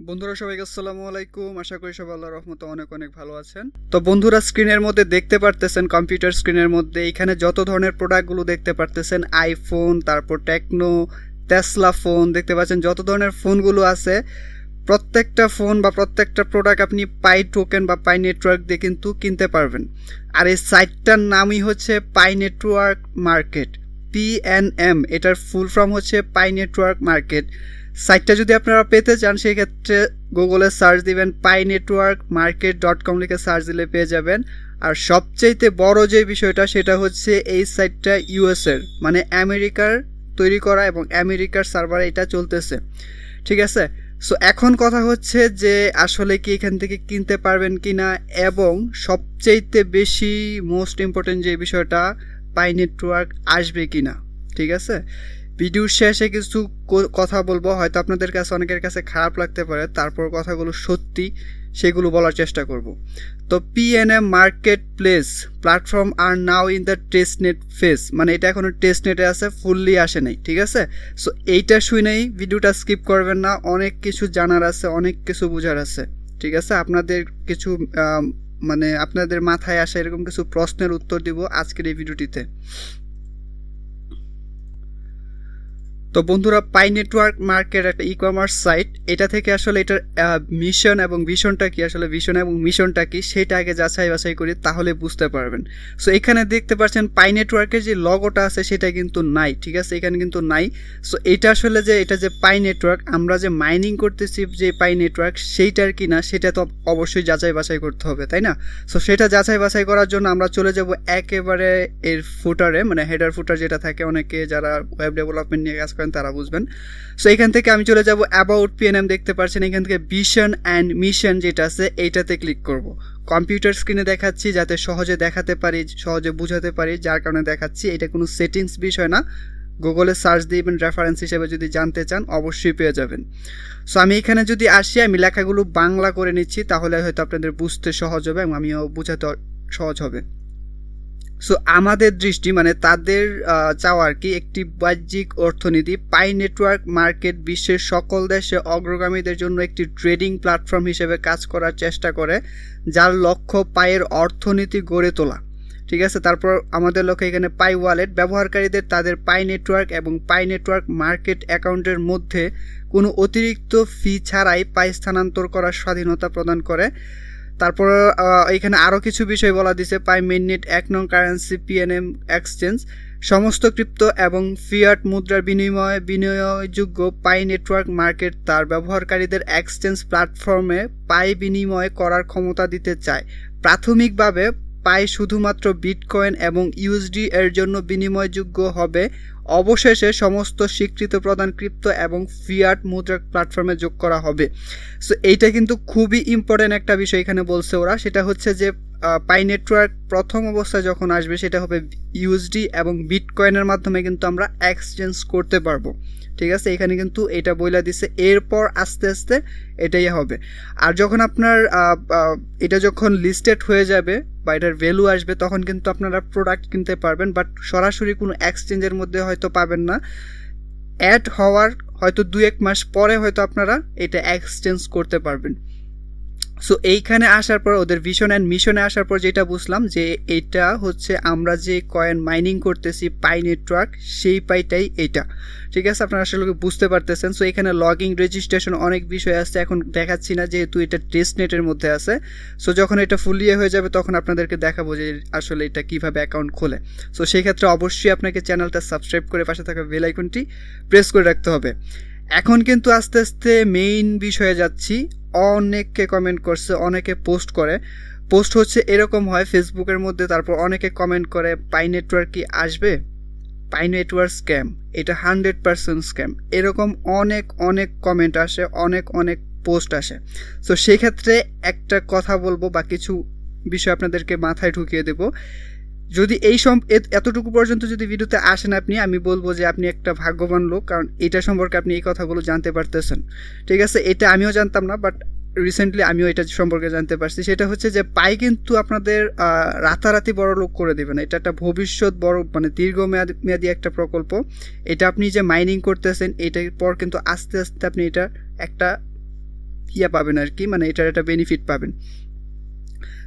বন্ধুরা সবাইকে আসসালামু আলাইকুম। আশা করি সবাই আল্লাহর রহমতে অনেক অনেক ভালো আছেন। তো বন্ধুরা স্ক্রিনের মধ্যে দেখতে পারতেছেন, কম্পিউটার স্ক্রিনের মধ্যে এখানে যত ধরনের প্রোডাক্টগুলো দেখতে পারতেছেন, আইফোন, তারপর টেকনো, টেসলা ফোন দেখতে পাচ্ছেন। যত ধরনের ফোনগুলো আছে প্রত্যেকটা ফোন বা প্রত্যেকটা প্রোডাক্ট আপনি পাই টোকেন বা পাই নেটওয়ার্ক দিয়ে কিন্তু কিনতে পারবেন। আর এই সাইটটার নামই হচ্ছে পাই নেটওয়ার্ক মার্কেট, PNM। এটার ফুল ফর্ম হচ্ছে পাই নেটওয়ার্ক মার্কেট। সাইটটা যদি আপনারা পেতে চান সেক্ষেত্রে গুগলে সার্চ দিবেন painetworkmarket.com লিখে সার্চ দিলে পেয়ে যাবেন। আর সবচেয়ে বড় যে বিষয়টা সেটা হচ্ছে এই সাইটটা ইউএসের মানে আমেরিকার তৈরি করা এবং আমেরিকার সার্ভারে এটা চলতেছে, ঠিক আছে। সো এখন কথা হচ্ছে যে আসলে কি এখান থেকে কিনতে পারবেন কিনা, এবং সবচেয়ে বেশি মোস্ট ইম্পর্টেন্ট যে বিষয়টা পাই নেটওয়ার্ক আসবে কিনা, ঠিক আছে। ভিডিওর শেষে কিছু কথা বলবো, হয়তো আপনাদের কাছে অনেকের কাছে খারাপ লাগতে পারে, তারপর কথাগুলো সত্যি সেগুলো বলার চেষ্টা করব। তো PNM মার্কেট প্লেস প্ল্যাটফর্ম আর now in the testnet phase, মানে এটা এখনো টেস্টনেটে আছে, ফুললি আসে নাই, ঠিক আছে। সো এইটা শুনেই ভিডিওটা স্কিপ করবেন না, অনেক কিছু জানার আছে, অনেক কিছু বোঝার আছে, ঠিক আছে। আপনাদের কিছু মানে আপনাদের মাথায় আসা এরকম কিছু প্রশ্নের উত্তর দিব আজকের এই ভিডিওটিতে। তো বন্ধুরা, পাই নেটওয়ার্ক মার্কেট একটা ই কমার্স সাইট। এটা থেকে আসলে এটার মিশন এবং ভিশনটা কি, আসলে ভিশন এবং মিশনটা কি সেটা আগে যাচাই বাছাই করি, তাহলে বুঝতে পারবেন। সো এখানে দেখতে পাচ্ছেন পাই নেটওয়ার্কের যে লগোটা আছে সেটা কিন্তু নাই, ঠিক আছে, এখানে কিন্তু নাই। সো এটা আসলে যে এটা যে পাই নেটওয়ার্ক, আমরা যে মাইনিং করতেছি যে পাই নেটওয়ার্ক সেইটার কি না সেটা তো অবশ্যই যাচাই বাছাই করতে হবে, তাই না। সো সেটা যাচাই বাছাই করার জন্য আমরা চলে যাব একেবারে এর ফুটারে, মানে হেডার ফুটার যেটা থাকে, অনেকে যারা ওয়েব ডেভেলপমেন্ট নিয়ে কাজ তারা বুঝবেন। সো এখান থেকে আমি চলে যাব অ্যাবাউট PNM, দেখতে পাচ্ছেন এখান থেকে ভিশন অ্যান্ড মিশন যেটা আছে এইটাতে ক্লিক করব। কম্পিউটার স্ক্রিনে দেখাচ্ছি যাতে সহজে দেখাতে পারি, সহজে বুঝাতে পারি, যার কারণে দেখাচ্ছি। এটা কোনো সেটিংস বিষয় না, গুগলে সার্চ দিবেন, রেফারেন্স হিসেবে যদি জানতে চান অবশ্যই পেয়ে যাবেন। সো আমি এখানে যদি আসি, আমি লেখাগুলো বাংলা করে নিচ্ছি, তাহলে হয়তো আপনাদের বুঝতে সহজ হবে এবং আমিও বুঝাতে সহজ হবে। সো আমাদের দৃষ্টি মানে তাদের চাওয়া আর কি, একটি বাহ্যিক অর্থনীতি। পাই নেটওয়ার্ক মার্কেট বিশ্বের সকল দেশে অগ্রগামীদের জন্য একটি ট্রেডিং প্ল্যাটফর্ম হিসেবে কাজ করার চেষ্টা করে, যার লক্ষ্য পায়ের অর্থনীতি গড়ে তোলা, ঠিক আছে। তারপর আমাদের লক্ষ্য এখানে পাই ওয়ালেট ব্যবহারকারীদের তাদের পাই নেটওয়ার্ক এবং পাই নেটওয়ার্ক মার্কেট অ্যাকাউন্টের মধ্যে কোনো অতিরিক্ত ফি ছাড়াই পাই স্থানান্তর করার স্বাধীনতা প্রদান করে। তারপর এখানে আরও কিছু বিষয় বলা দিছে। পাই মেইননেট 1 নং কারেন্সি PNM এক্সচেঞ্জ, সমস্ত ক্রিপ্টো এবং ফিয়াট মুদ্রার বিনিময়যোগ্য পাই নেটওয়ার্ক মার্কেট তার ব্যবহারকারীদের এক্সচেঞ্জ প্ল্যাটফর্মে পাই বিনিময় করার ক্ষমতা দিতে চায়। প্রাথমিকভাবে পাই শুধুমাত্র বিটকয়েন এবং USD এর জন্য বিনিময়যোগ্য হবে, অবশেষে সমস্ত স্বীকৃত প্রদান ক্রিপ্টো এবং ফিয়াট মুদ্রা প্ল্যাটফর্মে যোগ করা হবে। সো এইটা কিন্তু খুবই ইম্পর্টেন্ট একটা বিষয় এখানে বলছে ওরা, সেটা হচ্ছে যে পাই নেটওয়ার্ক প্রথম অবস্থায় যখন আসবে সেটা হবে USD এবং বিটকয়েনের মাধ্যমে কিন্তু আমরা এক্সচেঞ্জ করতে পারবো, ঠিক আছে। এখানে কিন্তু এটা বইলা দিছে, এরপর আস্তে আস্তে এটাই হবে। আর যখন আপনার এটা যখন লিস্টেড হয়ে যাবে বা এটার ভ্যালু আসবে তখন কিন্তু আপনারা প্রোডাক্ট কিনতে পারবেন, বাট সরাসরি কোনো এক্সচেঞ্জের মধ্যে হয়তো পাবেন না। অ্যাড হওয়ার হয়তো 2-1 মাস পরে হয়তো আপনারা এটা এক্সচেঞ্জ করতে পারবেন। সো এইখানে আসার পর ওদের ভিশন অ্যান্ড মিশনে আসার পর যেটা বুঝলাম যে এটা হচ্ছে আমরা যে কয়েন মাইনিং করতেছি পাই নেটওয়ার্ক, সেই পাইটাই এইটা, ঠিক আছে। আপনারা আসলে বুঝতে পারতেছেন। সো এখানে লগইন, রেজিস্ট্রেশন অনেক বিষয় আছে, এখন দেখাচ্ছি না যেহেতু এটা টেস্টনেটের মধ্যে আছে। সো যখন এটা ফুলি হয়ে যাবে তখন আপনাদেরকে দেখাবো যে আসলে এটা কিভাবে অ্যাকাউন্ট খোলে। সো সেই ক্ষেত্রে অবশ্যই আপনাকে চ্যানেলটা সাবস্ক্রাইব করে পাশে থাকা বেল আইকনটি প্রেস করে রাখতে হবে। এখন কিন্তু আস্তে আস্তে মেইন বিষয়ে যাচ্ছি। অনেকে কমেন্ট করছে, অনেকে পোস্ট হচ্ছে এরকম হয় ফেসবুকের মধ্যে, তারপর অনেকে কমেন্ট করে পাই নেটওয়ার্ক কি আসবে, পাই নেটওয়ার্ক স্ক্যাম, এটা 100% স্ক্যাম, এরকম অনেক অনেক কমেন্ট আসে, অনেক অনেক পোস্ট আসে। সো সেক্ষেত্রে একটা কথা বলবো বা কিছু বিষয় আপনাদেরকে মাথায় ঢুকিয়ে দেবো। যদি এতটুকু পর্যন্ত যদি ভিডিওতে আসেন আপনি, আমি বলবো যে আপনি একটা ভাগ্যবান লোক, কারণ এটা সম্পর্কে আপনি এই কথাগুলো জানতে পারতেছেন, ঠিক আছে। এটা আমিও জানতাম না, বাট রিসেন্টলি আমিও এটা সম্পর্কে জানতে পারছি। সেটা হচ্ছে যে পাই কিন্তু আপনাদের রাতারাতি বড় লোক করে দেবে না, এটা একটা ভবিষ্যৎ বড় মানে দীর্ঘমেয়াদী একটা প্রকল্প। এটা আপনি যে মাইনিং করতেছেন এটার পর কিন্তু আস্তে আস্তে আপনি এটা একটা ইয়ে পাবেন আর কি, মানে এটার একটা বেনিফিট পাবেন।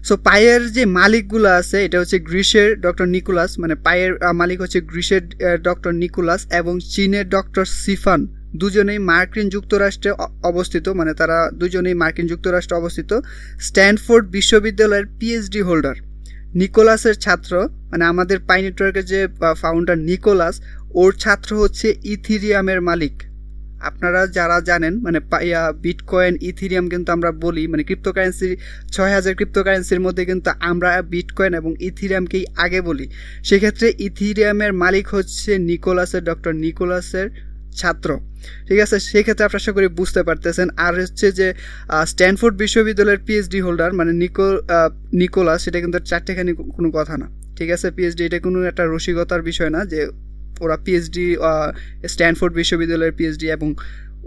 সো পায়ের যে মালিকগুলো আছে এটা হচ্ছে গ্রিসের ডক্টর নিকোলাস, মানে পায়ের মালিক হচ্ছে গ্রিসের ডক্টর নিকোলাস এবং চীনের ডক্টর সিফান, দুজনেই মার্কিন যুক্তরাষ্ট্রে অবস্থিত, মানে তারা দুজনেই মার্কিন যুক্তরাষ্ট্রে অবস্থিত। স্ট্যানফোর্ড বিশ্ববিদ্যালয়ের পিএইচডি হোল্ডার। নিকোলাসের ছাত্র, মানে আমাদের পাই নেটওয়ার্কের যে ফাউন্ডার নিকোলাস, ওর ছাত্র হচ্ছে ইথিরিয়ামের মালিক। আপনারা যারা জানেন মানে বিটকয়েন ইথিরিয়াম কিন্তু আমরা বলি, মানে ক্রিপ্টোকারেন্সি 6000 ক্রিপ্টোকারেন্সির মধ্যে কিন্তু আমরা বিটকয়েন এবং ইথিরিয়ামকেই আগে বলি। সেক্ষেত্রে ইথিরিয়ামের মালিক হচ্ছে নিকোলাসের ডক্টর নিকোলাসের ছাত্র, ঠিক আছে। সেক্ষেত্রে আপনার আশা করি বুঝতে পারতেছেন। আর হচ্ছে যে স্ট্যানফোর্ড বিশ্ববিদ্যালয়ের পিএইচডি হোল্ডার মানে নিকোলাস, সেটা কিন্তু চারটেখানি কোনো কথা না, ঠিক আছে। পিএইচডি এটা কোনো একটা রসিকতার বিষয় না যে ওরা পিএইচডি স্ট্যানফোর্ড বিশ্ববিদ্যালয়ের পিএইচডি এবং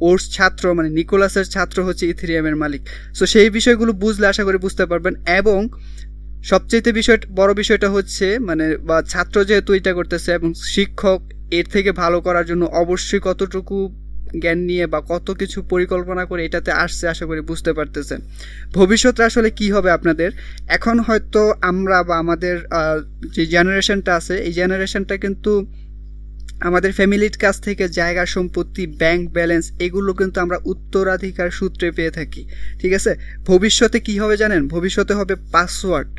ওর ছাত্র মানে নিকোলাসের ছাত্র হচ্ছে ইথেরিয়ামের মালিক। সো সেই বিষয়গুলো বুঝলে আশা করি বুঝতে পারবেন। এবং সবচেয়ে বড় বিষয়টা হচ্ছে মানে ছাত্র যেহেতু এটা করতেছে এবং শিক্ষক এর থেকে ভালো করার জন্য অবশ্যই কতটুকু জ্ঞান নিয়ে বা কত কিছু পরিকল্পনা করে এটাতে আসছে আশা করি বুঝতে পারতেছেন। ভবিষ্যতে আসলে কি হবে আপনাদের, এখন হয়তো আমরা বা আমাদের যে জেনারেশনটা আছে এই জেনারেশনটা কিন্তু আমাদের ফ্যামিলির কাছ থেকে জায়গা সম্পত্তি ব্যাংক ব্যালেন্স এগুলো কিন্তু আমরা উত্তরাধিকার সূত্রে পেয়ে থাকি, ঠিক আছে। ভবিষ্যতে কি হবে জানেন, ভবিষ্যতে হবে পাসওয়ার্ড,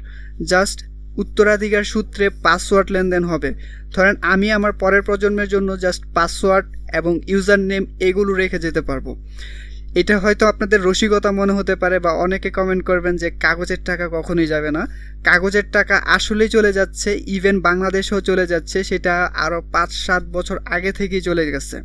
জাস্ট উত্তরাধিকার সূত্রে পাসওয়ার্ড লেনদেন হবে। ধরেন আমি আমার পরের প্রজন্মের জন্য জাস্ট পাসওয়ার্ড এবং ইউজার নেম এগুলো রেখে যেতে পারবো। এটা হয়তো আপনাদের রসিকতা মনে হতে পারে বা অনেকে কমেন্ট করবেন যে কাগজের টাকা কখনোই যাবে না। কাগজের টাকা আসলেই চলে যাচ্ছে, ইভেন বাংলাদেশেও চলে যাচ্ছে, সেটা আরও 5-7 বছর আগে থেকেই চলে গেছে।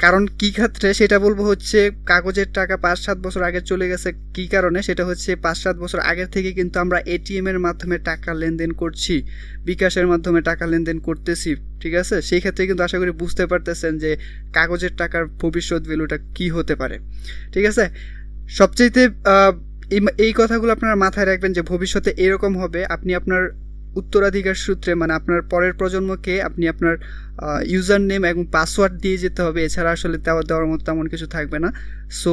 কারণ কী ক্ষেত্রে সেটা বলবো হচ্ছে কাগজের টাকা 5-7 বছর আগে চলে গেছে কী কারণে, সেটা হচ্ছে 5-7 বছর আগের থেকে কিন্তু আমরা এটিএমের মাধ্যমে টাকা লেনদেন করছি, বিকাশের মাধ্যমে টাকা লেনদেন করতেছি, ঠিক আছে। সেই ক্ষেত্রে কিন্তু আশা করি বুঝতে পারতেছেন যে কাগজের টাকার ভবিষ্যৎ ভ্যালুটা কী হতে পারে, ঠিক আছে। সবচেয়ে এই কথাগুলো আপনারা মাথায় রাখবেন যে ভবিষ্যতে এরকম হবে, আপনি আপনার উত্তরাধিকার সূত্রে মানে আপনার পরের প্রজন্মকে আপনি আপনার ইউজার নেম এবং পাসওয়ার্ড দিয়ে যেতে হবে, এছাড়া আসলে দেওয়ার মতো তেমন কিছু থাকবে না। সো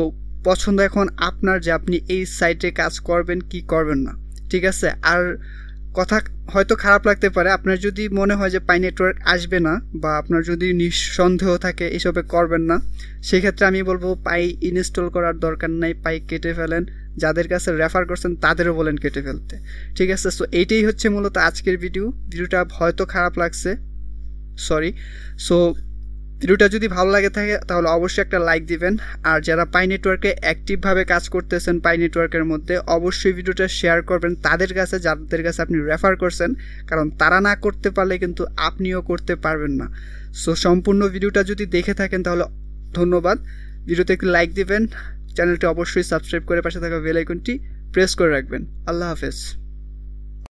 পছন্দ এখন আপনার যে আপনি এই সাইটে কাজ করবেন কি করবেন না, ঠিক আছে। আর কথা হয়তো খারাপ লাগতে পারে, আপনার যদি মনে হয় যে পাই নেটওয়ার্ক আসবে না বা আপনার যদি নিঃসন্দেহ থাকে এসবে করবেন না, সেক্ষেত্রে আমি বলবো পাই ইনস্টল করার দরকার নাই, পাই কেটে ফেলেন। যাদের কাছে রেফার করছেন তাদেরও বলেন কেটে ফেলতে, ঠিক আছে। সো এইটাই হচ্ছে মূলত আজকের ভিডিওটা হয়তো খারাপ লাগছে, সরি। সো ভিডিওটা যদি ভালো লাগে থাকে তাহলে অবশ্যই একটা লাইক দিবেন। আর যারা পাই নেটওয়ার্কে অ্যাক্টিভভাবে কাজ করতেছেন পাই নেটওয়ার্কের মধ্যে অবশ্যই ভিডিওটা শেয়ার করবেন তাদের কাছে যাদের কাছে আপনি রেফার করছেন, কারণ তারা না করতে পারলে কিন্তু আপনিও করতে পারবেন না। সো সম্পূর্ণ ভিডিওটা যদি দেখে থাকেন তাহলে ধন্যবাদ। ভিডিওতে একটু লাইক দিবেন, চ্যানেলটি অবশ্যই সাবস্ক্রাইব করে পাশে থাকা বেল আইকনটি প্রেস করে রাখবেন। আল্লাহ হাফেজ।